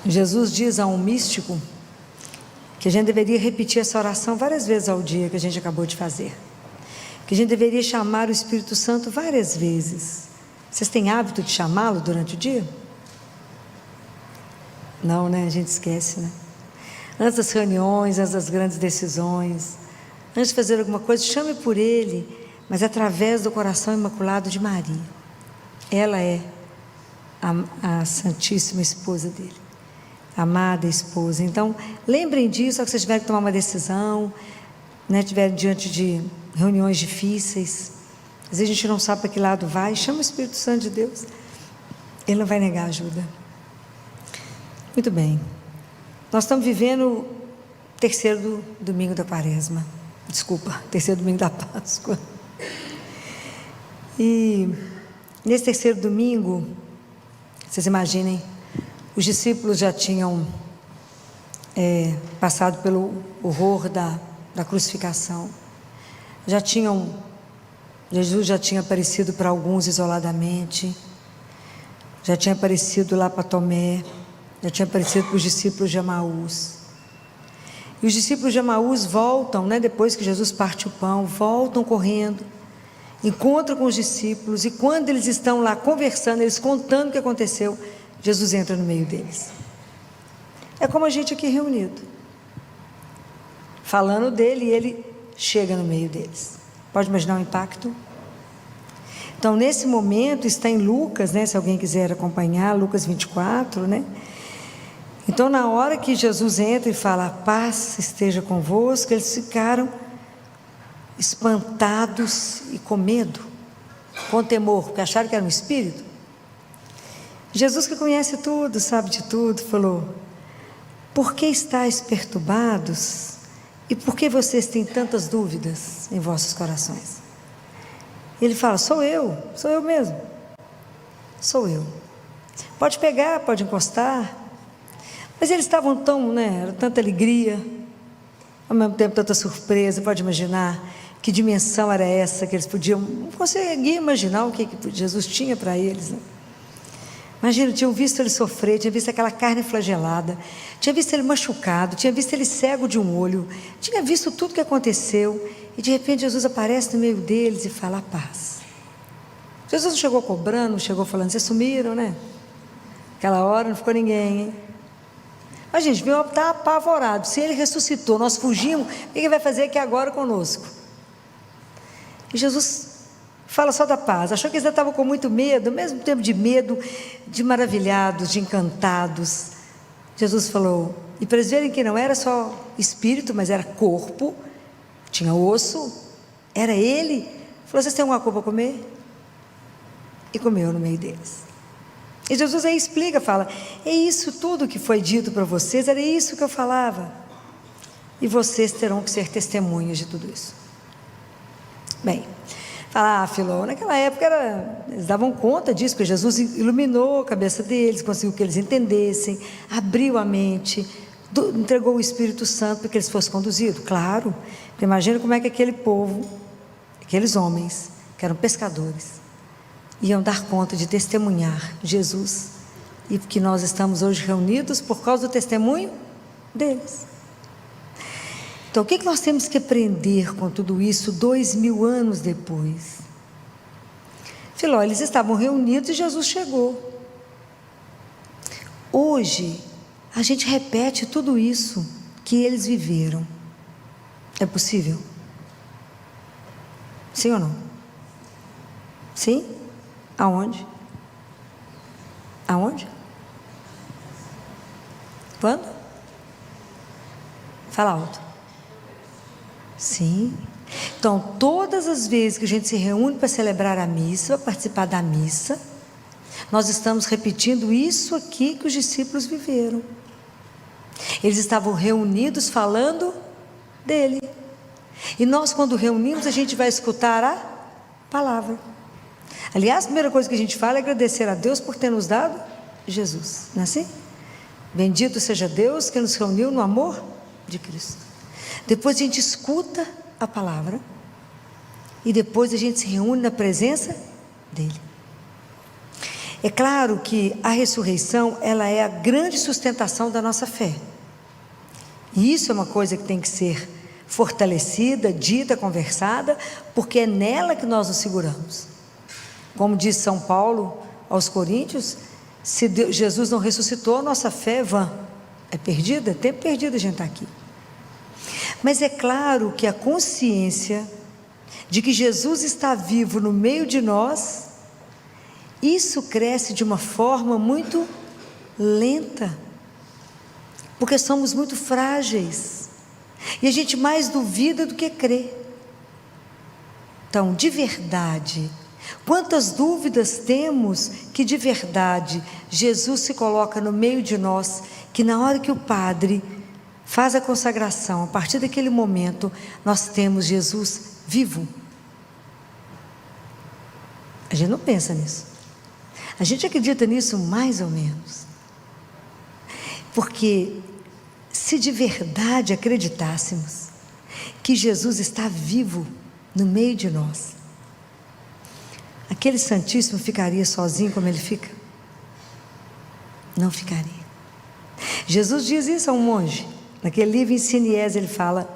Jesus diz a um místico que a gente deveria repetir essa oração várias vezes ao dia que a gente acabou de fazer, que a gente deveria chamar o Espírito Santo várias vezes. Vocês têm hábito de chamá-lo durante o dia? Não, né? A gente esquece, né? Antes das reuniões, antes das grandes decisões, antes de fazer alguma coisa, chame por ele, mas através do coração imaculado de Maria. Ela é a Santíssima Esposa dele, a amada esposa. Então, lembrem disso, ao que vocês tiverem que tomar uma decisão, né, estiverem diante de reuniões difíceis. Às vezes a gente não sabe para que lado vai, chama o Espírito Santo de Deus, ele não vai negar ajuda. Muito bem, nós estamos vivendo o terceiro domingo da Quaresma, terceiro domingo da Páscoa, e nesse terceiro domingo, vocês imaginem, os discípulos já tinham passado pelo horror da crucificação, Jesus já tinha aparecido para alguns isoladamente, já tinha aparecido lá para Tomé, já tinha aparecido para os discípulos de Emaús. E os discípulos de Emaús voltam, né, depois que Jesus parte o pão, voltam correndo, encontram com os discípulos, e quando eles estão lá conversando, eles contando o que aconteceu, Jesus entra no meio deles. É como a gente aqui reunido, falando dele, e ele chega no meio deles. Pode imaginar o impacto? Então, nesse momento, está em Lucas, né, se alguém quiser acompanhar, Lucas 24, né? Então, na hora que Jesus entra e fala, a paz esteja convosco, eles ficaram espantados e com medo, com temor, porque acharam que era um espírito. Jesus, que conhece tudo, sabe de tudo, falou, por que estáis perturbados e por que vocês têm tantas dúvidas em vossos corações? Ele fala, sou eu mesmo, sou eu. Pode pegar, pode encostar. Mas eles estavam tão, né, era tanta alegria, ao mesmo tempo tanta surpresa. Pode imaginar que dimensão era essa, que eles podiam, não conseguiam imaginar o que Jesus tinha para eles, né? Imagina, tinham visto ele sofrer, tinha visto aquela carne flagelada, tinha visto ele machucado, tinha visto ele cego de um olho, tinha visto tudo que aconteceu, e de repente Jesus aparece no meio deles e fala, a paz. Jesus não chegou cobrando, não chegou falando, vocês sumiram, né? Aquela hora não ficou ninguém, hein? Mas gente, veio estar apavorado, se ele ressuscitou, nós fugimos, o que ele vai fazer aqui agora conosco? E Jesus fala só da paz. Achou que eles estavam com muito medo, ao mesmo tempo de medo, de maravilhados, de encantados. Jesus falou, e para eles verem que não era só espírito, mas era corpo, tinha osso, era ele. Falou, vocês têm alguma coisa para comer? E comeu no meio deles. E Jesus aí explica, fala, é isso tudo que foi dito para vocês, era isso que eu falava. E vocês terão que ser testemunhas de tudo isso. Bem, fala, Filó, naquela época eles davam conta disso, porque Jesus iluminou a cabeça deles, conseguiu que eles entendessem, abriu a mente, entregou o Espírito Santo para que eles fossem conduzidos. Claro, porque imagina como é que aquele povo, aqueles homens, que eram pescadores, iam dar conta de testemunhar Jesus, e que nós estamos hoje reunidos por causa do testemunho deles. Então, o que nós temos que aprender com tudo isso 2000 anos depois? Filó, eles estavam reunidos e Jesus chegou. Hoje, a gente repete tudo isso que eles viveram. É possível? Sim ou não? Sim? Aonde? Aonde? Quando? Fala alto. Sim. Então, todas as vezes que a gente se reúne para celebrar a missa, para participar da missa, nós estamos repetindo isso aqui que os discípulos viveram. Eles estavam reunidos falando dele. E nós, quando reunimos, a gente vai escutar a palavra. Aliás, a primeira coisa que a gente fala é agradecer a Deus por ter nos dado Jesus, não é assim? Bendito seja Deus que nos reuniu no amor de Cristo. Depois a gente escuta a palavra e depois a gente se reúne na presença dele. É claro que a ressurreição, ela é a grande sustentação da nossa fé. E isso é uma coisa que tem que ser fortalecida, dita, conversada, porque é nela que nós nos seguramos. Como diz São Paulo aos Coríntios, se Jesus não ressuscitou, nossa fé é vã, é perdida, é tempo perdido a gente estar aqui. Mas é claro que a consciência de que Jesus está vivo no meio de nós, isso cresce de uma forma muito lenta, porque somos muito frágeis, e a gente mais duvida do que crê. Então, de verdade, quantas dúvidas temos que de verdade Jesus se coloca no meio de nós, que na hora que o padre faz a consagração, a partir daquele momento, nós temos Jesus vivo. A gente não pensa nisso. A gente acredita nisso mais ou menos. Porque se de verdade acreditássemos que Jesus está vivo no meio de nós, aquele Santíssimo ficaria sozinho como ele fica? Não ficaria. Jesus diz isso a um monge, naquele livro Ensinies, ele fala: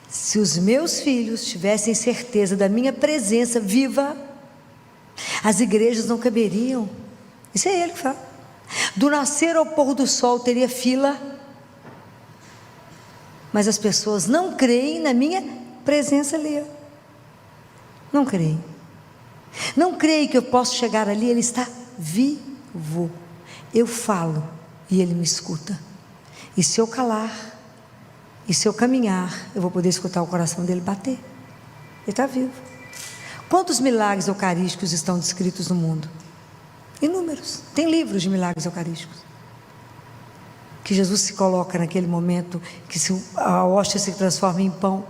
se os meus filhos tivessem certeza da minha presença viva, as igrejas não caberiam. Isso é ele que fala. Do nascer ao pôr do sol teria fila, mas as pessoas não creem na minha presença ali. Não creem. Não creem que eu posso chegar ali, ele está vivo. Eu falo e ele me escuta. E se eu calar, e se eu caminhar, eu vou poder escutar o coração dele bater. Ele está vivo. Quantos milagres eucarísticos estão descritos no mundo? Inúmeros. Tem livros de milagres eucarísticos. Que Jesus se coloca naquele momento, que a hóstia se transforma em pão.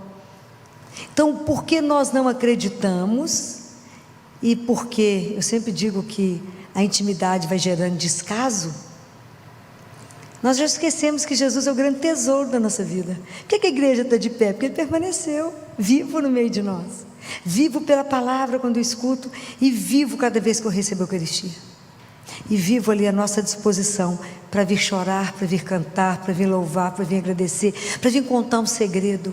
Então, por que nós não acreditamos? E porque eu sempre digo que a intimidade vai gerando descaso. Nós já esquecemos que Jesus é o grande tesouro da nossa vida. Por que a igreja está de pé? Porque ele permaneceu vivo no meio de nós. Vivo pela palavra quando eu escuto, e vivo cada vez que eu recebo a Eucaristia. E vivo ali à nossa disposição para vir chorar, para vir cantar, para vir louvar, para vir agradecer, para vir contar um segredo,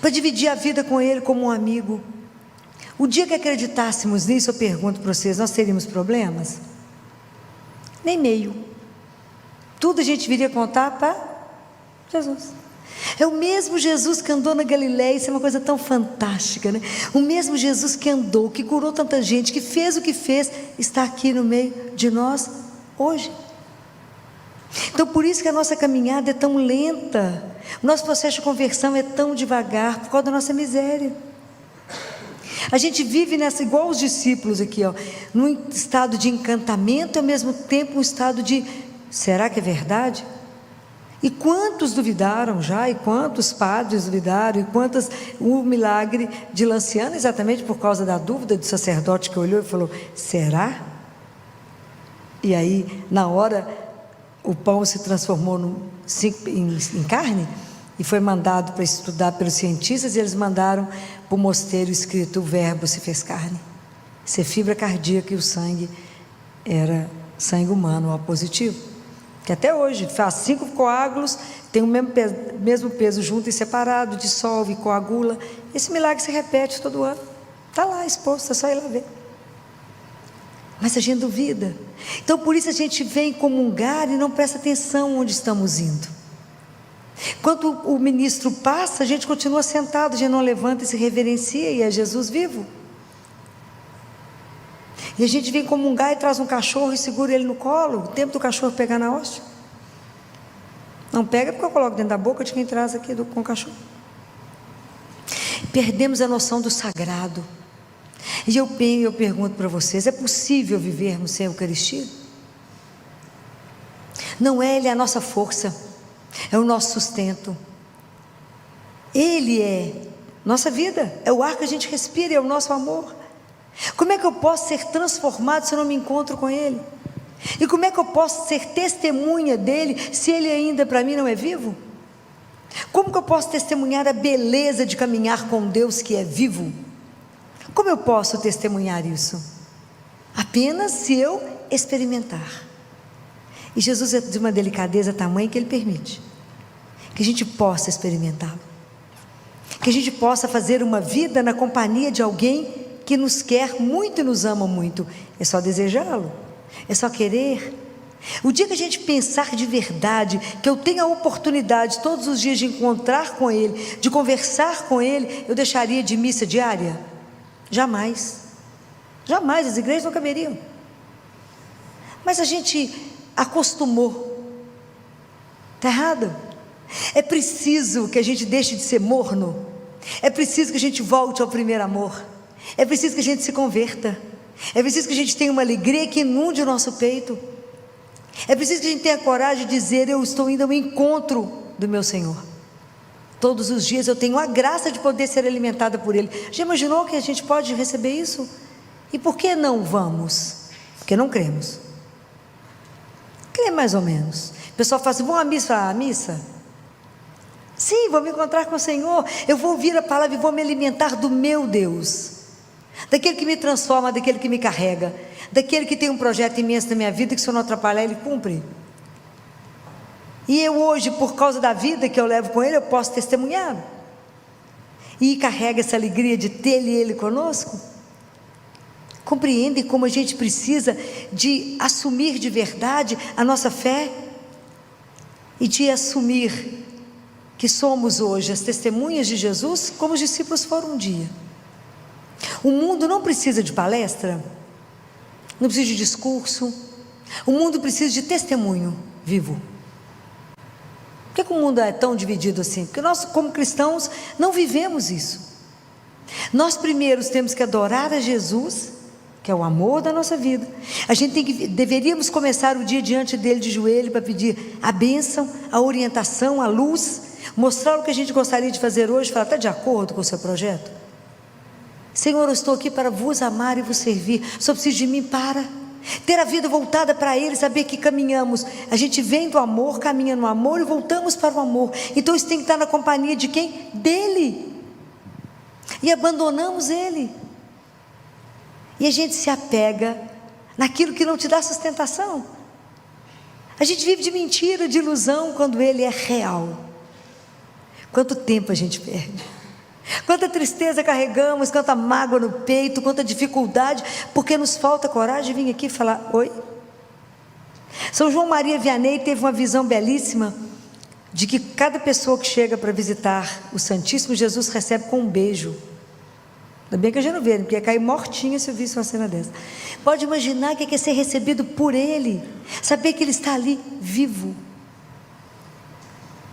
para dividir a vida com ele como um amigo. O dia que acreditássemos nisso, eu pergunto para vocês, nós teríamos problemas? Nem meio. Tudo a gente viria contar para Jesus. É o mesmo Jesus que andou na Galileia. Isso é uma coisa tão fantástica, né? O mesmo Jesus que andou, que curou tanta gente, que fez o que fez, está aqui no meio de nós hoje. Então, por isso que a nossa caminhada é tão lenta, o nosso processo de conversão é tão devagar, por causa da nossa miséria. A gente vive nessa, igual os discípulos aqui, ó, num estado de encantamento e ao mesmo tempo um estado de: será que é verdade? E quantos duvidaram já, e quantos padres duvidaram, e quantas, o milagre de Lanciano, exatamente por causa da dúvida do sacerdote que olhou e falou: será? E aí, na hora, o pão se transformou em carne, e foi mandado para estudar pelos cientistas, e eles mandaram para o mosteiro escrito: o verbo se fez carne. Isso é fibra cardíaca, e o sangue era sangue humano, O positivo. Que até hoje faz 5 coágulos, tem o mesmo peso junto e separado, dissolve, coagula. Esse milagre se repete todo ano. Está lá exposto, é só ir lá ver. Mas a gente duvida. Então por isso a gente vem comungar e não presta atenção onde estamos indo. Quando o ministro passa, a gente continua sentado, a gente não levanta e se reverencia, e é Jesus vivo. E a gente vem comungar e traz um cachorro e segura ele no colo, o tempo do cachorro pegar na hóstia. Não pega porque eu coloco dentro da boca de quem traz aqui com o cachorro. Perdemos a noção do sagrado. E eu pergunto para vocês: é possível vivermos sem a Eucaristia? Não é, ele é a nossa força, é o nosso sustento. Ele é nossa vida, é o ar que a gente respira, é o nosso amor. Como é que eu posso ser transformado se eu não me encontro com ele? E como é que eu posso ser testemunha dele se ele ainda para mim não é vivo? Como que eu posso testemunhar a beleza de caminhar com Deus que é vivo? Como eu posso testemunhar isso? Apenas se eu experimentar. E Jesus é de uma delicadeza tamanha que Ele permite que a gente possa experimentá-lo, que a gente possa fazer uma vida na companhia de alguém que nos quer muito e nos ama muito. É só desejá-lo, é só querer. O dia que a gente pensar de verdade que eu tenho a oportunidade todos os dias de encontrar com Ele, de conversar com Ele, eu deixaria de missa diária? Jamais, jamais, as igrejas não caberiam. Mas a gente acostumou. Está errado. É preciso que a gente deixe de ser morno, é preciso que a gente volte ao primeiro amor, é preciso que a gente se converta, é preciso que a gente tenha uma alegria que inunde o nosso peito, é preciso que a gente tenha coragem de dizer: eu estou indo ao encontro do meu Senhor. Todos os dias eu tenho a graça de poder ser alimentada por Ele. Já imaginou que a gente pode receber isso? E por que não vamos? Porque não cremos. Crê mais ou menos. O pessoal fala assim: vão à missa? À missa? Sim, vou me encontrar com o Senhor, eu vou ouvir a palavra e vou me alimentar do meu Deus, daquele que me transforma, daquele que me carrega, daquele que tem um projeto imenso na minha vida, que se eu não atrapalhar Ele cumpre. E eu hoje, por causa da vida que eu levo com Ele, eu posso testemunhar, e carrega essa alegria de ter Ele conosco. Compreendem como a gente precisa de assumir de verdade a nossa fé, e de assumir que somos hoje as testemunhas de Jesus, como os discípulos foram um dia. O mundo não precisa de palestra, não precisa de discurso, o mundo precisa de testemunho vivo. Por que o mundo é tão dividido assim? Porque nós, como cristãos, não vivemos isso. Nós primeiros temos que adorar a Jesus, que é o amor da nossa vida. A gente deveríamos começar o dia diante dele de joelho, para pedir a bênção, a orientação, a luz, mostrar o que a gente gostaria de fazer hoje, falar: está de acordo com o seu projeto? Senhor, eu estou aqui para vos amar e vos servir, só preciso de mim para ter a vida voltada para Ele, saber que caminhamos, a gente vem do amor, caminha no amor e voltamos para o amor. Então isso tem que estar na companhia de quem? Dele. E abandonamos Ele, e a gente se apega naquilo que não te dá sustentação. A gente vive de mentira, de ilusão, quando Ele é real. Quanto tempo a gente perde, quanta tristeza carregamos, quanta mágoa no peito, quanta dificuldade, porque nos falta coragem de vir aqui falar: oi. São João Maria Vianney teve uma visão belíssima de que cada pessoa que chega para visitar o Santíssimo, Jesus recebe com um beijo. Ainda bem que a gente não vê, porque ia cair mortinha se eu visse uma cena dessa. Pode imaginar o que é ser recebido por Ele, saber que Ele está ali vivo.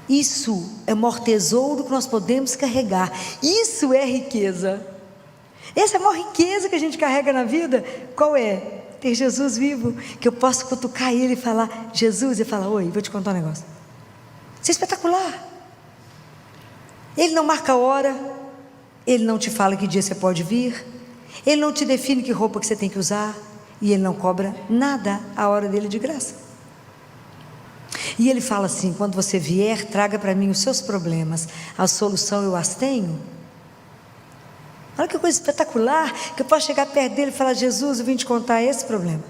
Isso é o maior tesouro que nós podemos carregar. Isso é riqueza. Essa é a maior riqueza que a gente carrega na vida. Qual é? Ter Jesus vivo, que eu posso cutucar Ele e falar: Jesus, e falar: oi, vou te contar um negócio. Isso é espetacular. Ele não marca a hora, Ele não te fala que dia você pode vir, Ele não te define que roupa que você tem que usar, e Ele não cobra nada a hora dele de graça. E Ele fala assim: quando você vier, traga para mim os seus problemas, a solução eu as tenho. Olha que coisa espetacular, que eu posso chegar perto dele e falar: Jesus, eu vim te contar esse problema.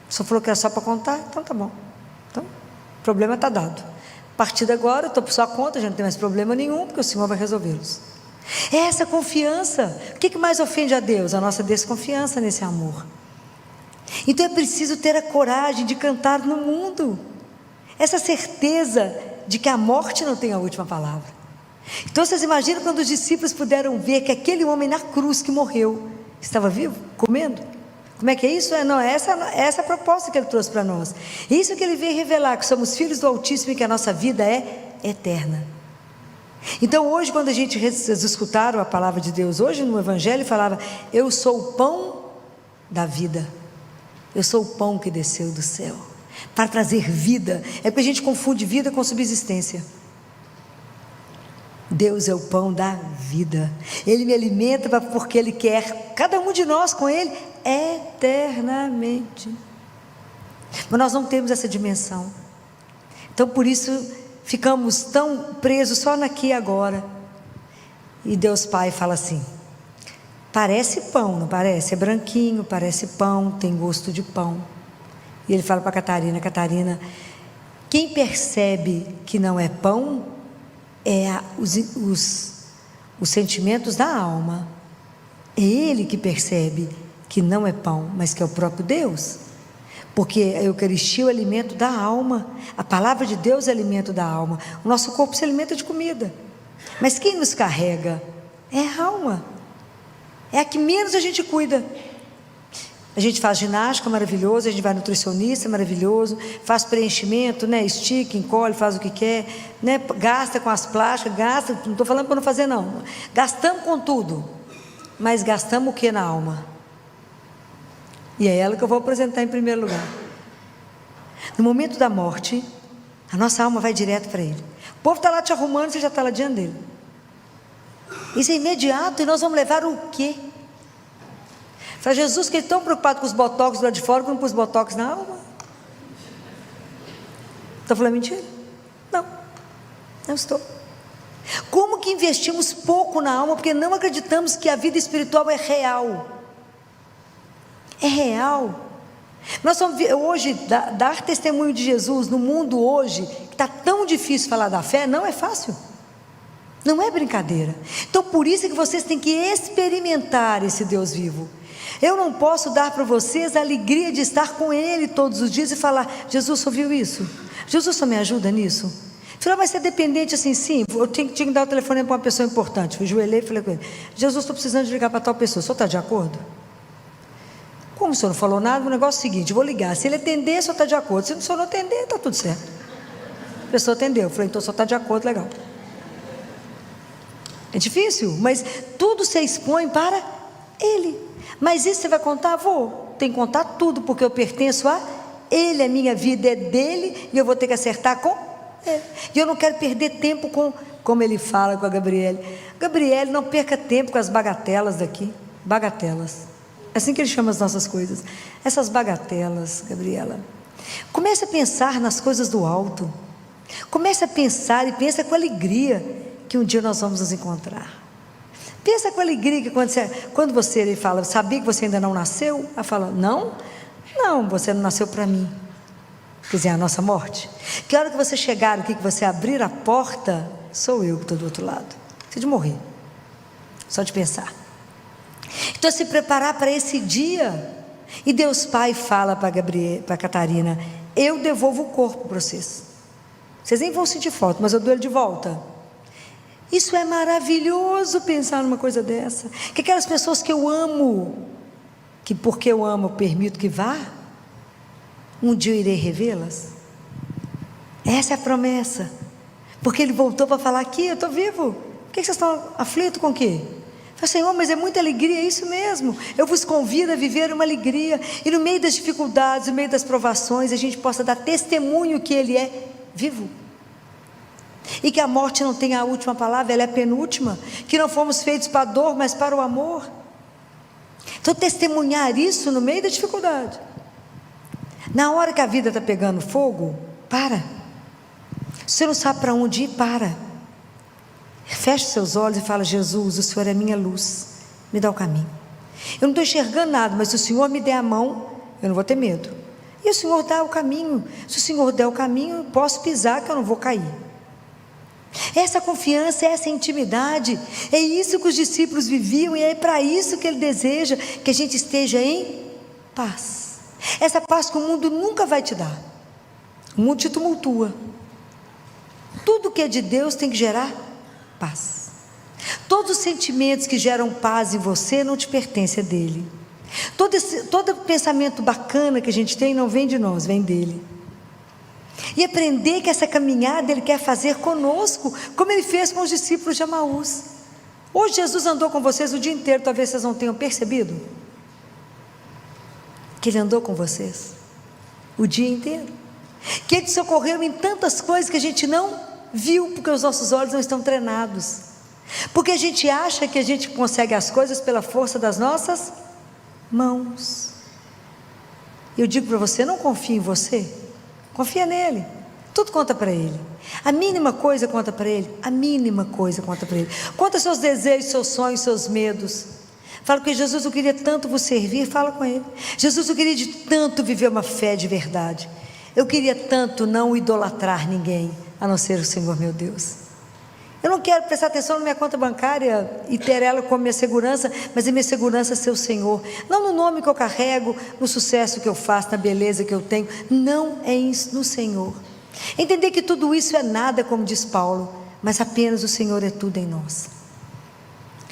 O senhor falou que era só para contar, então tá bom. Então, o problema está dado. A partir de agora, eu estou por sua conta, já não tem mais problema nenhum, porque o Senhor vai resolvê-los. É essa confiança. O que mais ofende a Deus? A nossa desconfiança nesse amor. Então é preciso ter a coragem de cantar no mundo, essa certeza de que a morte não tem a última palavra. Então vocês imaginam quando os discípulos puderam ver que aquele homem na cruz que morreu estava vivo, comendo? Como é que é isso? Essa é a proposta que Ele trouxe para nós. Isso que Ele veio revelar, que somos filhos do Altíssimo e que a nossa vida é eterna. Então hoje, quando vocês escutaram a palavra de Deus hoje no Evangelho, falava: eu sou o pão da vida, eu sou o pão que desceu do céu para trazer vida. É porque a gente confunde vida com subsistência. Deus é o pão da vida, Ele me alimenta porque Ele quer cada um de nós com Ele eternamente. Mas nós não temos essa dimensão, então por isso ficamos tão presos só naqui e agora. E Deus Pai fala assim: Parece pão, não parece? É branquinho, parece pão, tem gosto de pão. E ele fala para Catarina: Catarina, quem percebe que não é pão é os sentimentos da alma. É ele que percebe que não é pão, mas que é o próprio Deus. Porque a Eucaristia é o alimento da alma. A palavra de Deus é o alimento da alma. O nosso corpo se alimenta de comida. Mas quem nos carrega é a alma. É a que menos a gente cuida. A gente faz ginástica, maravilhoso. A gente vai nutricionista, maravilhoso. Faz preenchimento, né? Estica, encolhe, faz o que quer, né? Gasta com as plásticas, gasta. Não estou falando para não fazer, não. Gastamos com tudo. Mas gastamos o que na alma? E é ela que eu vou apresentar em primeiro lugar. No momento da morte, a nossa alma vai direto para Ele. O povo está lá te arrumando, você já está lá diante dele. Isso é imediato. E nós vamos levar o quê? Para Jesus, que ele é tão preocupado com os botox lá de fora, que não pôs botox na alma. Está falando mentira? Não estou. Como que investimos pouco na alma, porque não acreditamos que a vida espiritual é real. É real. Nós vamos hoje dar testemunho de Jesus no mundo hoje, que está tão difícil falar da fé, não é fácil. Não é brincadeira. Então por isso é que vocês têm que experimentar esse Deus vivo. Eu não posso dar para vocês a alegria de estar com Ele todos os dias e falar: Jesus, só viu isso? Jesus, só me ajuda nisso? Falei: mas você é dependente assim? Sim, eu tinha que dar o telefone para uma pessoa importante. Eu joelhei e falei com ele: Jesus, estou precisando de ligar para tal pessoa, o senhor está de acordo? Como o senhor não falou nada, o negócio é o seguinte: vou ligar, se ele atender, o senhor está de acordo, se o senhor não atender, está tudo certo. A pessoa atendeu, eu falei: então o senhor está de acordo, legal. É difícil, mas tudo se expõe para Ele. Mas isso você vai contar? Vou, tem que contar tudo, porque eu pertenço a Ele, a minha vida é dele, e eu vou ter que acertar com Ele. E eu não quero perder tempo com, como ele fala com a Gabriele: Gabriele, não perca tempo com as bagatelas daqui. Bagatelas, é assim que ele chama as nossas coisas. Essas bagatelas, Gabriela. Comece a pensar nas coisas do alto. Comece a pensar, e pensa com alegria que um dia nós vamos nos encontrar. Pensa com alegria que quando você ele fala: sabia que você ainda não nasceu? Ela fala: não, você não nasceu para mim. Quer dizer, a nossa morte. Que hora que você chegar aqui, que você abrir a porta, sou eu que estou do outro lado. Você de morrer, só de pensar. Então se preparar para esse dia. E Deus Pai fala para Catarina: eu devolvo o corpo para vocês. Vocês nem vão sentir falta, mas eu dou ele de volta. Isso é maravilhoso, pensar numa coisa dessa. Que aquelas pessoas que eu amo, que porque eu amo eu permito que vá, um dia eu irei revê-las. Essa é a promessa. Porque ele voltou para falar: aqui, eu estou vivo. Por que vocês estão aflitos com o quê? Eu falei: Senhor, mas é muita alegria, é isso mesmo. Eu vos convido a viver uma alegria. E no meio das dificuldades, no meio das provações, a gente possa dar testemunho que Ele é vivo. E que a morte não tem a última palavra, ela é a penúltima. Que não fomos feitos para a dor, mas para o amor. Então testemunhar isso no meio da dificuldade. Na hora que a vida está pegando fogo, para. Você não sabe para onde ir, para. Feche seus olhos e fala: Jesus, o Senhor é minha luz, me dá o caminho. Eu não estou enxergando nada, mas se o Senhor me der a mão, eu não vou ter medo. E o Senhor dá o caminho. Se o Senhor der o caminho, eu posso pisar que eu não vou cair. Essa confiança, essa intimidade, é isso que os discípulos viviam, e é para isso que Ele deseja que a gente esteja em paz. Essa paz que o mundo nunca vai te dar. O mundo te tumultua. Tudo que é de Deus tem que gerar paz. Todos os sentimentos que geram paz em você não te pertencem, é dele. Todo pensamento bacana que a gente tem não vem de nós, vem dele. E aprender que essa caminhada Ele quer fazer conosco, como Ele fez com os discípulos de Emaús. Hoje Jesus andou com vocês o dia inteiro, talvez vocês não tenham percebido que Ele andou com vocês o dia inteiro, que Ele te socorreu em tantas coisas que a gente não viu, porque os nossos olhos não estão treinados, porque a gente acha que a gente consegue as coisas pela força das nossas mãos. Eu digo para você: não confie em você, confia nele. Tudo conta para Ele. A mínima coisa conta para Ele. A mínima coisa conta para Ele. Conta seus desejos, seus sonhos, seus medos. Fala com ele: Jesus, eu queria tanto vos servir. Fala com ele: Jesus, eu queria de tanto viver uma fé de verdade. Eu queria tanto não idolatrar ninguém, a não ser o Senhor meu Deus. Eu não quero prestar atenção na minha conta bancária e ter ela como minha segurança, mas a minha segurança é ser o Senhor. Não no nome que eu carrego, no sucesso que eu faço, na beleza que eu tenho. Não é isso, no Senhor. Entender que tudo isso é nada, como diz Paulo, mas apenas o Senhor é tudo em nós.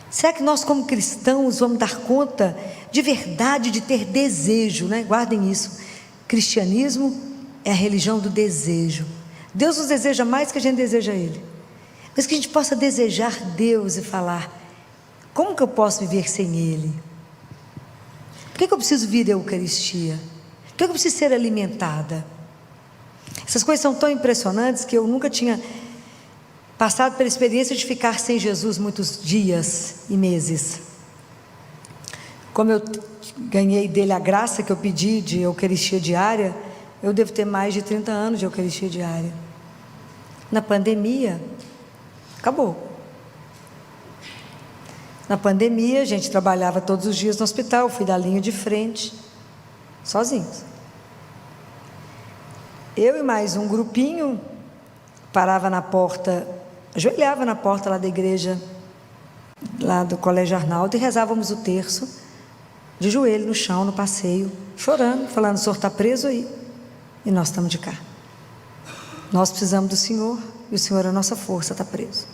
Será que nós, como cristãos, vamos dar conta de verdade de ter desejo, né? Guardem isso. Cristianismo é a religião do desejo. Deus nos deseja mais que a gente deseja Ele. Mas que a gente possa desejar Deus e falar: como que eu posso viver sem Ele? Por que eu preciso vir à Eucaristia? Por que eu preciso ser alimentada? Essas coisas são tão impressionantes que eu nunca tinha passado pela experiência de ficar sem Jesus muitos dias e meses. Como eu ganhei dele a graça que eu pedi de Eucaristia diária, eu devo ter mais de 30 anos de Eucaristia diária. Na pandemia, acabou. Na pandemia, a gente trabalhava todos os dias no hospital, fui da linha de frente, sozinhos. Eu e mais um grupinho parava na porta, ajoelhava na porta lá da igreja, lá do Colégio Arnaldo, e rezávamos o terço, de joelho no chão, no passeio, chorando, falando: o Senhor está preso aí, e nós estamos de cá. Nós precisamos do Senhor, e o Senhor é a nossa força, está preso.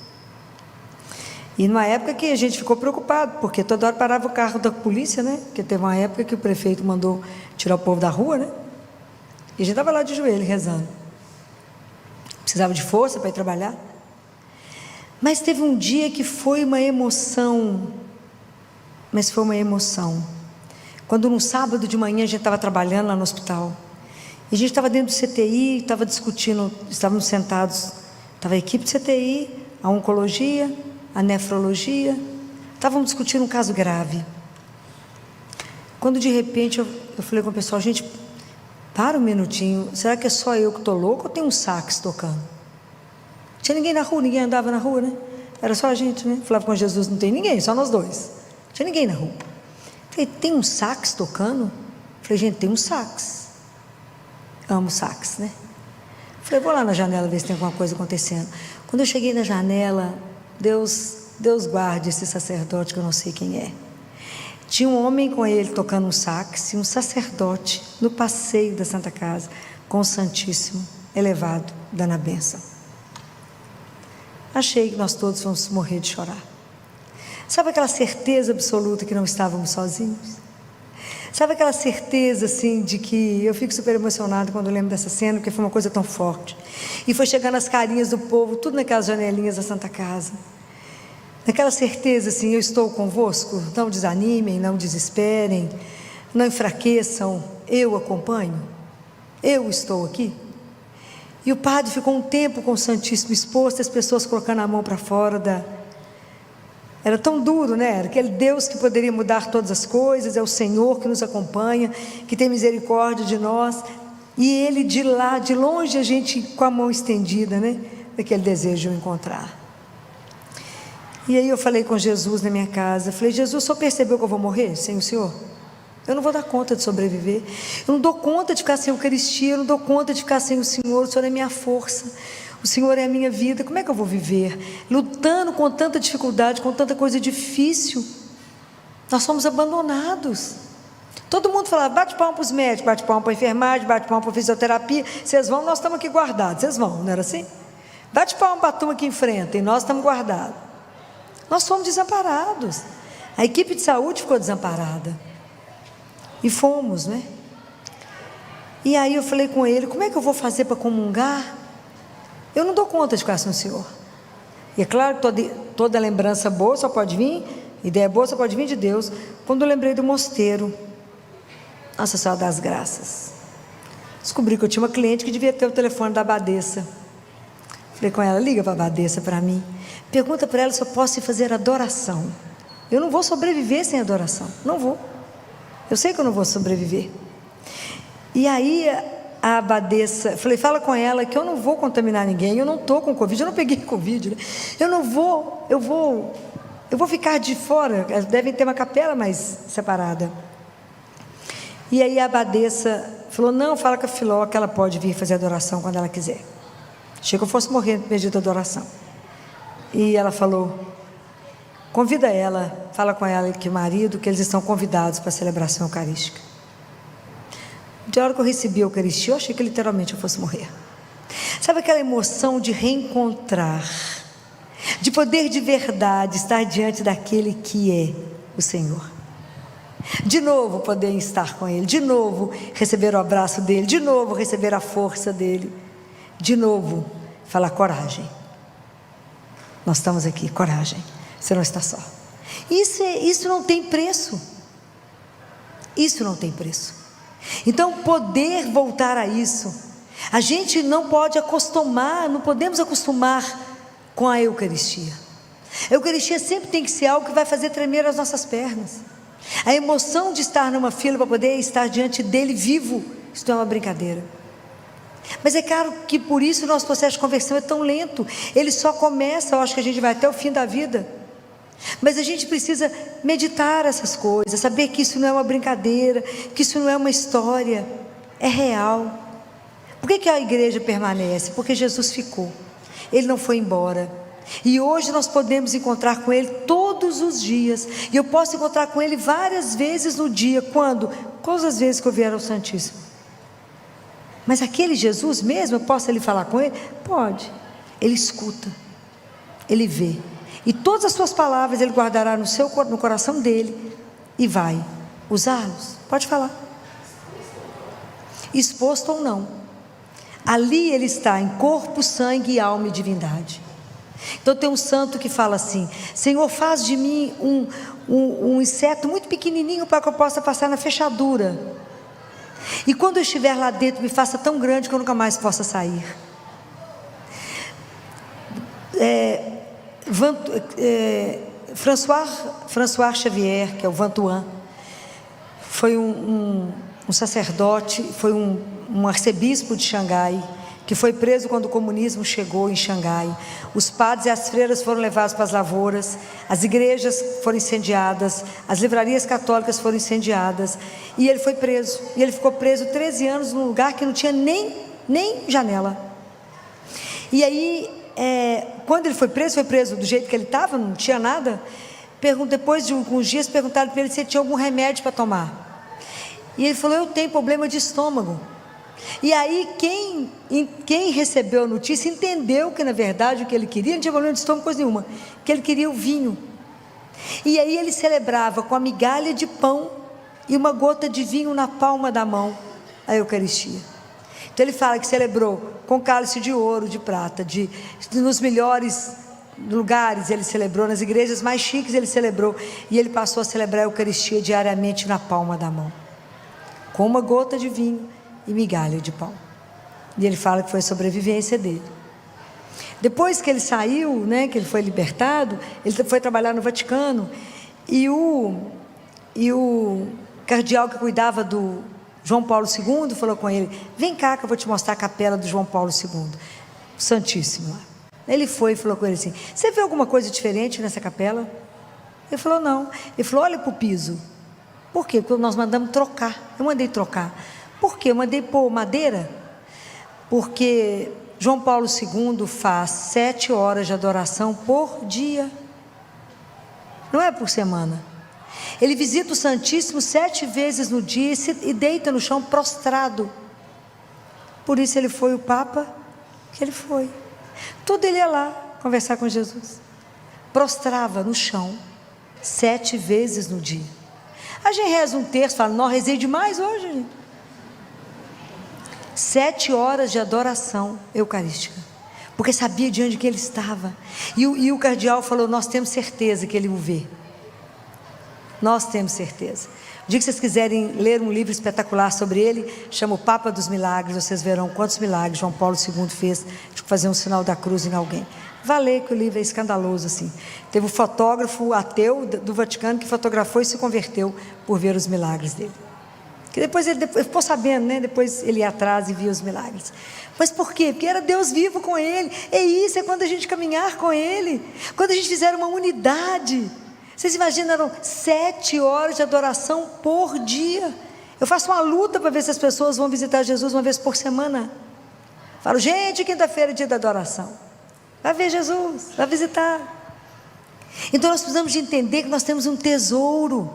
E numa época que a gente ficou preocupado, porque toda hora parava o carro da polícia, né? Porque teve uma época que o prefeito mandou tirar o povo da rua, né? E a gente estava lá de joelho, rezando. Precisava de força para ir trabalhar. Mas teve um dia que foi uma emoção. Mas foi uma emoção. Quando no sábado de manhã a gente estava trabalhando lá no hospital. E a gente estava dentro do CTI, estava discutindo, estávamos sentados. Estava a equipe de CTI, a oncologia, a nefrologia. Estávamos discutindo um caso grave. Quando de repente eu falei com o pessoal: gente, para um minutinho, será que é só eu que estou louco ou tem um sax tocando? Não tinha ninguém na rua, ninguém andava na rua, né? Era só a gente, né? Falava com Jesus: não tem ninguém, só nós dois. Não tinha ninguém na rua. Falei: tem um sax tocando? Falei: gente, tem um sax. Amo sax, né? Falei: vou lá na janela ver se tem alguma coisa acontecendo. Quando eu cheguei na janela, Deus guarde esse sacerdote que eu não sei quem é. Tinha um homem com ele tocando um sax, e um sacerdote no passeio da Santa Casa, com o Santíssimo elevado, dando a bênção. Achei que nós todos fomos morrer de chorar. Sabe aquela certeza absoluta que não estávamos sozinhos? Sabe aquela certeza assim de que eu fico super emocionada quando eu lembro dessa cena, porque foi uma coisa tão forte. E foi chegando as carinhas do povo, tudo naquelas janelinhas da Santa Casa. Naquela certeza assim: eu estou convosco, não desanimem, não desesperem, não enfraqueçam, eu acompanho, eu estou aqui. E o padre ficou um tempo com o Santíssimo exposto, as pessoas colocando a mão para fora Era tão duro, né? Era aquele Deus que poderia mudar todas as coisas, é o Senhor que nos acompanha, que tem misericórdia de nós, e Ele de lá, de longe, a gente com a mão estendida, né? Daquele desejo de o encontrar. E aí eu falei com Jesus na minha casa, falei: Jesus, o Senhor percebeu que eu vou morrer sem o Senhor? Eu não vou dar conta de sobreviver, eu não dou conta de ficar sem a Eucaristia, eu não dou conta de ficar sem o Senhor, o Senhor é minha força, o Senhor é a minha vida, como é que eu vou viver? Lutando com tanta dificuldade, com tanta coisa difícil, nós somos abandonados. Todo mundo fala: bate palma para os médicos, bate palma para a enfermagem, bate palma para a fisioterapia, vocês vão, nós estamos aqui guardados, vocês vão, não era assim? Bate palma para a turma que enfrenta, e nós estamos guardados. Nós fomos desamparados, a equipe de saúde ficou desamparada, e fomos, né? E aí eu falei com ele: como é que eu vou fazer para comungar? Eu não dou conta de ficar sem o Senhor. E é claro que toda lembrança boa só pode vir, ideia boa só pode vir de Deus. Quando eu lembrei do mosteiro, Nossa Senhora das Graças, descobri que eu tinha uma cliente que devia ter o telefone da abadesa. Falei com ela: liga para a abadesa para mim, pergunta para ela se eu posso ir fazer adoração. Eu não vou sobreviver sem adoração, não vou. Eu sei que eu não vou sobreviver. E aí a abadesa, falei: fala com ela que eu não vou contaminar ninguém, eu não estou com Covid, eu não peguei Covid, né? Eu eu vou ficar de fora, devem ter uma capela mais separada. E aí a abadesa falou, não, fala com a Filó que ela pode vir fazer adoração quando ela quiser. Achei que eu fosse morrer no pedido de adoração. E ela falou, convida ela, fala com ela que o marido, que eles estão convidados para a celebração eucarística. De hora que eu recebi a Eucaristia, eu achei que literalmente eu fosse morrer. Sabe aquela emoção de reencontrar, de poder de verdade estar diante daquele que é o Senhor? De novo poder estar com Ele, de novo receber o abraço dEle, de novo receber a força dEle, de novo falar coragem. Nós estamos aqui, coragem, você não está só. Isso não tem preço. Isso não tem preço. Então poder voltar a isso, a gente não pode acostumar, não podemos acostumar com a Eucaristia. A Eucaristia sempre tem que ser algo que vai fazer tremer as nossas pernas. A emoção de estar numa fila para poder estar diante dele vivo, isso não é uma brincadeira. Mas é claro que por isso o nosso processo de conversão é tão lento. Ele só começa, eu acho que a gente vai até o fim da vida. Mas a gente precisa meditar essas coisas, saber que isso não é uma brincadeira, que isso não é uma história, é real. Por que a igreja permanece? Porque Jesus ficou, Ele não foi embora. E hoje nós podemos encontrar com Ele todos os dias. E eu posso encontrar com Ele várias vezes no dia. Quando? Todas as vezes que eu vier ao Santíssimo. Mas aquele Jesus mesmo, eu posso ali falar com Ele? Pode. Ele escuta, Ele vê. E todas as suas palavras Ele guardará no coração dEle e vai usá-los. Pode falar. Exposto ou não. Ali Ele está em corpo, sangue, alma e divindade. Então tem um santo que fala assim: Senhor, faz de mim um inseto muito pequenininho para que eu possa passar na fechadura. E quando eu estiver lá dentro, me faça tão grande que eu nunca mais possa sair. François Xavier, que é o Vantuan, foi um sacerdote, foi um arcebispo de Xangai, que foi preso quando o comunismo chegou em Xangai. Os padres e as freiras foram levados para as lavouras, as igrejas foram incendiadas, as livrarias católicas foram incendiadas, e ele foi preso. E ele ficou preso 13 anos num lugar que não tinha nem janela. E aí, quando ele foi preso do jeito que ele estava, não tinha nada. Depois de alguns dias, perguntaram para ele se ele tinha algum remédio para tomar. E ele falou: eu tenho problema de estômago. E aí quem recebeu a notícia entendeu que na verdade o que ele queria, não tinha problema de estômago, coisa nenhuma, que ele queria o vinho. E aí ele celebrava com a migalha de pão e uma gota de vinho na palma da mão a Eucaristia. Então ele fala que celebrou com cálice de ouro, de prata, nos melhores lugares ele celebrou, nas igrejas mais chiques ele celebrou, e ele passou a celebrar a Eucaristia diariamente na palma da mão, com uma gota de vinho e migalha de pão. E ele fala que foi a sobrevivência dele. Depois que ele saiu, que ele foi libertado, ele foi trabalhar no Vaticano, e o cardeal que cuidava do João Paulo II falou com ele: vem cá que eu vou te mostrar a capela do João Paulo II, o Santíssimo lá. Ele foi e falou com ele assim: você vê alguma coisa diferente nessa capela? Ele falou: não. Ele falou: olha para o piso. Por quê? Porque nós mandamos trocar. Eu mandei trocar. Por quê? Eu mandei pôr madeira, porque João Paulo II faz 7 horas de adoração por dia, não é por semana. Ele visita o Santíssimo 7 vezes no dia e deita no chão prostrado. Por isso ele foi o Papa que ele foi. Tudo ele ia lá conversar com Jesus, prostrava no chão 7 vezes no dia. A gente reza um terço, fala: não, rezei demais hoje, gente. 7 horas de adoração eucarística, porque sabia de onde que ele estava. E o cardeal falou: nós temos certeza que ele o vê. Nós temos certeza. O dia que vocês quiserem ler um livro espetacular sobre ele, chama O Papa dos Milagres, vocês verão quantos milagres João Paulo II fez de fazer um sinal da cruz em alguém. Vá ler, que o livro é escandaloso assim. Teve um fotógrafo ateu do Vaticano que fotografou e se converteu por ver os milagres dele. Que depois ele ficou sabendo, depois ele ia atrás e via os milagres. Mas por quê? Porque era Deus vivo com ele. É isso, é quando a gente caminhar com ele, quando a gente fizer uma unidade. Vocês imaginam 7 horas de adoração por dia? Eu faço uma luta para ver se as pessoas vão visitar Jesus uma vez por semana. Falo, gente, quinta-feira é dia da adoração. Vai ver Jesus, vai visitar. Então nós precisamos de entender que nós temos um tesouro,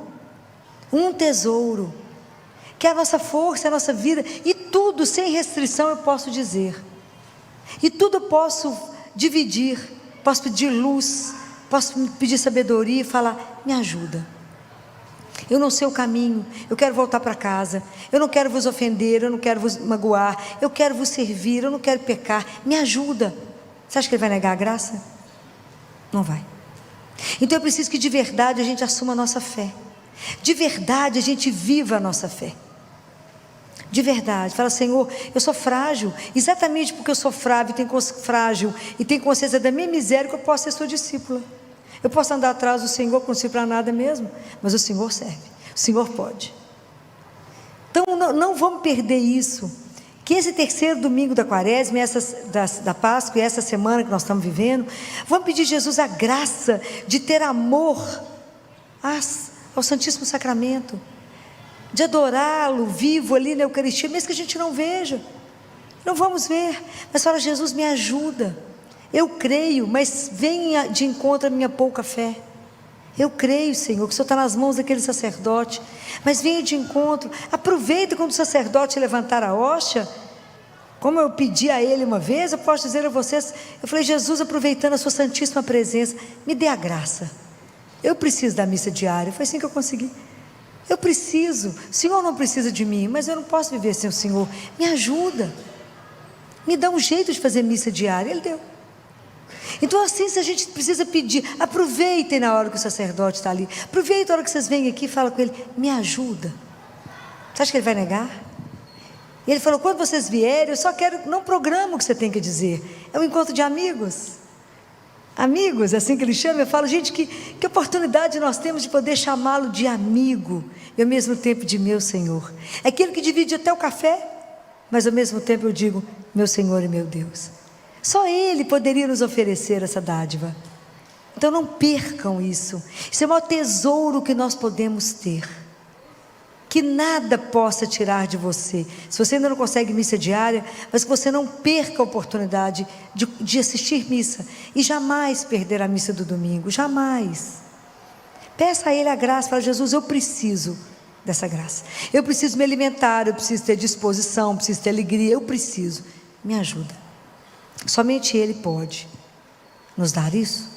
que é a nossa força, a nossa vida, e tudo sem restrição eu posso dizer, e tudo eu posso dividir, posso pedir luz, posso pedir sabedoria e falar, me ajuda. Eu não sei o caminho, eu quero voltar para casa, eu não quero vos ofender, eu não quero vos magoar, eu quero vos servir, eu não quero pecar, me ajuda. Você acha que ele vai negar a graça? Não vai. Então eu preciso que de verdade a gente assuma a nossa fé, de verdade a gente viva a nossa fé, de verdade. Fala, Senhor, eu sou frágil, exatamente porque eu sou frágil e tenho consciência da minha miséria, que eu posso ser sua discípula. Eu posso andar atrás do Senhor, que não sirvo para nada mesmo, mas o Senhor serve, o Senhor pode. Então não vamos perder isso, que esse terceiro domingo da quaresma, da Páscoa, e essa semana que nós estamos vivendo, vamos pedir a Jesus a graça de ter amor ao Santíssimo Sacramento, de adorá-lo vivo ali na Eucaristia, mesmo que a gente não veja, não vamos ver, mas fala, Jesus, me ajuda, eu creio, mas venha de encontro à minha pouca fé. Eu creio, Senhor, que o Senhor está nas mãos daquele sacerdote, mas venha de encontro. Aproveita quando o sacerdote levantar a hóstia, como eu pedi a ele uma vez, eu posso dizer a vocês, eu falei, Jesus, aproveitando a sua santíssima presença, me dê a graça, eu preciso da missa diária. Foi assim que eu consegui. Eu preciso, o Senhor não precisa de mim, mas eu não posso viver sem o Senhor, me ajuda, me dá um jeito de fazer missa diária. Ele deu. Então assim, se a gente precisa pedir, aproveitem na hora que o sacerdote está ali, aproveitem na hora que vocês vêm aqui e falam com ele, me ajuda. Você acha que ele vai negar? E ele falou, quando vocês vierem, eu só quero, não programa o que você tem que dizer, é um encontro de amigos, assim que ele chama. Eu falo, gente, que oportunidade nós temos de poder chamá-lo de amigo, e ao mesmo tempo de meu Senhor, é aquele que divide até o café, mas ao mesmo tempo eu digo, meu Senhor e meu Deus. Só Ele poderia nos oferecer essa dádiva. Então não percam isso. Isso é o maior tesouro que nós podemos ter, que nada possa tirar de você. Se você ainda não consegue missa diária, mas que você não perca a oportunidade de assistir missa, e jamais perder a missa do domingo, jamais. Peça a Ele a graça, fala, Jesus, eu preciso dessa graça, eu preciso me alimentar, eu preciso ter disposição, eu preciso ter alegria, eu preciso, me ajuda. Somente Ele pode nos dar isso.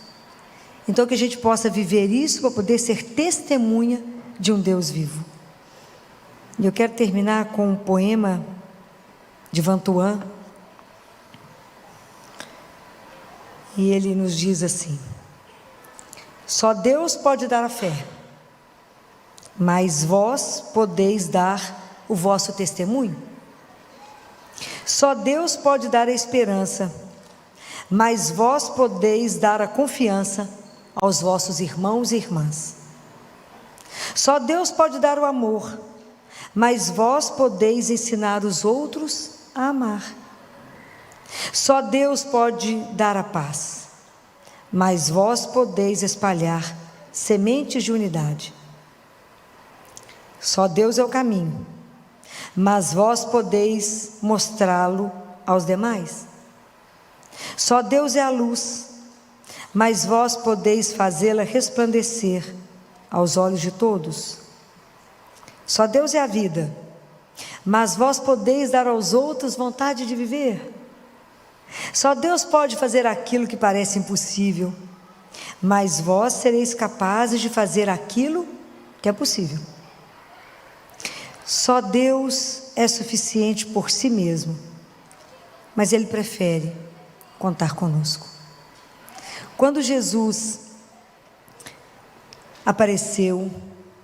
Então que a gente possa viver isso para poder ser testemunha de um Deus vivo. E eu quero terminar com um poema de Vantuan, e ele nos diz assim: só Deus pode dar a fé, mas vós podeis dar o vosso testemunho. Só Deus pode dar a esperança, mas vós podeis dar a confiança aos vossos irmãos e irmãs. Só Deus pode dar o amor, mas vós podeis ensinar os outros a amar. Só Deus pode dar a paz, mas vós podeis espalhar sementes de unidade. Só Deus é o caminho, mas vós podeis mostrá-lo aos demais. Só Deus é a luz, mas vós podeis fazê-la resplandecer aos olhos de todos. Só Deus é a vida, mas vós podeis dar aos outros vontade de viver. Só Deus pode fazer aquilo que parece impossível, mas vós sereis capazes de fazer aquilo que é possível. Só Deus é suficiente por si mesmo, mas Ele prefere contar conosco. Quando Jesus apareceu,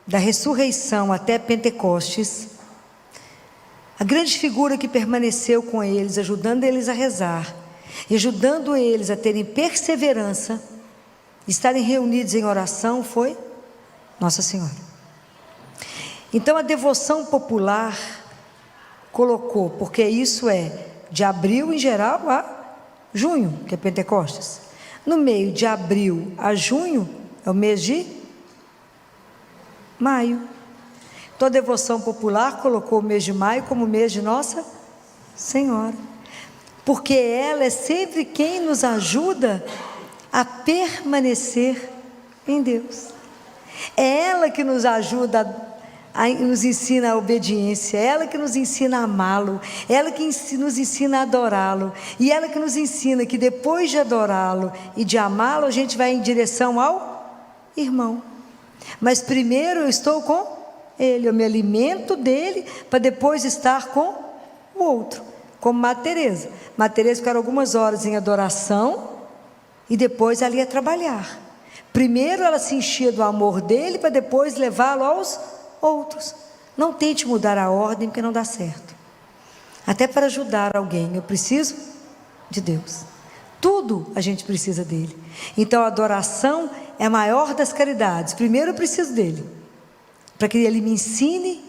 da ressurreição até Pentecostes, a grande figura que permaneceu com eles, ajudando eles a rezar, e ajudando eles a terem perseverança, estarem reunidos em oração, foi Nossa Senhora. Então a devoção popular colocou, porque isso é de abril em geral a junho, que é Pentecostes. No meio de abril a junho é o mês de Maio. Então a devoção popular colocou o mês de maio como mês de Nossa Senhora, porque ela é sempre quem nos ajuda a permanecer em Deus. É ela que nos ajuda nos ensina a obediência, é ela que nos ensina a amá-lo, é ela que nos ensina a adorá-lo, e ela que nos ensina que depois de adorá-lo e de amá-lo, a gente vai em direção ao irmão. Mas primeiro eu estou com ele, eu me alimento dele para depois estar com o outro, como Madre Teresa. Madre Teresa ficaram algumas horas em adoração e depois ela ia trabalhar. Primeiro ela se enchia do amor dele para depois levá-lo aos outros. Não tente mudar a ordem, porque não dá certo. Até para ajudar alguém eu preciso de Deus. Tudo a gente precisa dele. Então a adoração é a maior das caridades. Primeiro eu preciso dele, para que ele me ensine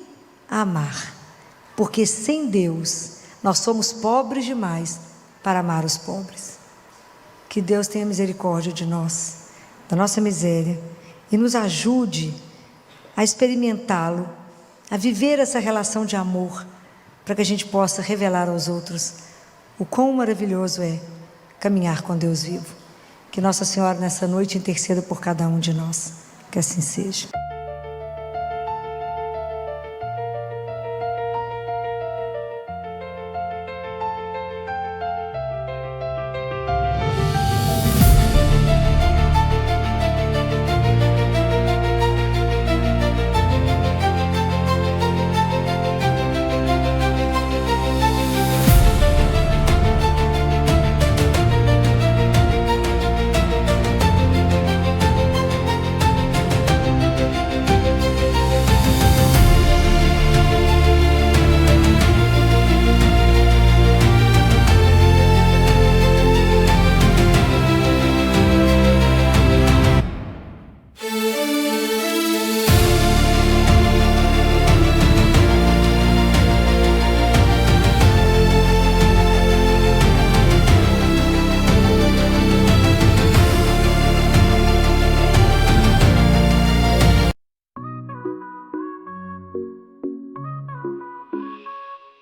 a amar, porque sem Deus nós somos pobres demais para amar os pobres. Que Deus tenha misericórdia de nós, da nossa miséria, e nos ajude a experimentá-lo, a viver essa relação de amor, para que a gente possa revelar aos outros o quão maravilhoso é caminhar com Deus vivo. Que Nossa Senhora nessa noite interceda por cada um de nós, que assim seja.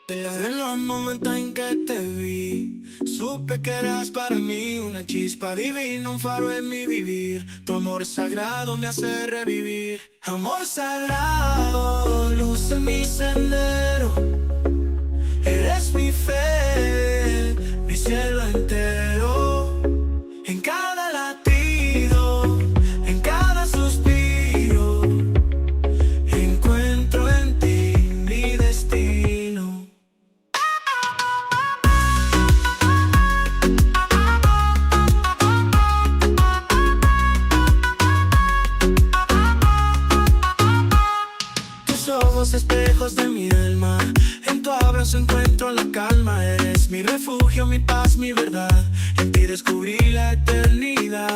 Desde los momentos en que te vi, supe que eras para mí una chispa divina, un faro en mi vivir. Tu amor sagrado me hace revivir. Amor sagrado, luz en mi sendero. Eres mi fe, mi cielo entero. En cada latido, en cada suspiro, encuentro en ti mi destino. Tus ojos espejos de mi alma, en tu abrazo encuentro la calma. Eres mi refugio, mi paz, mi verdad. En ti descubrí la eternidad.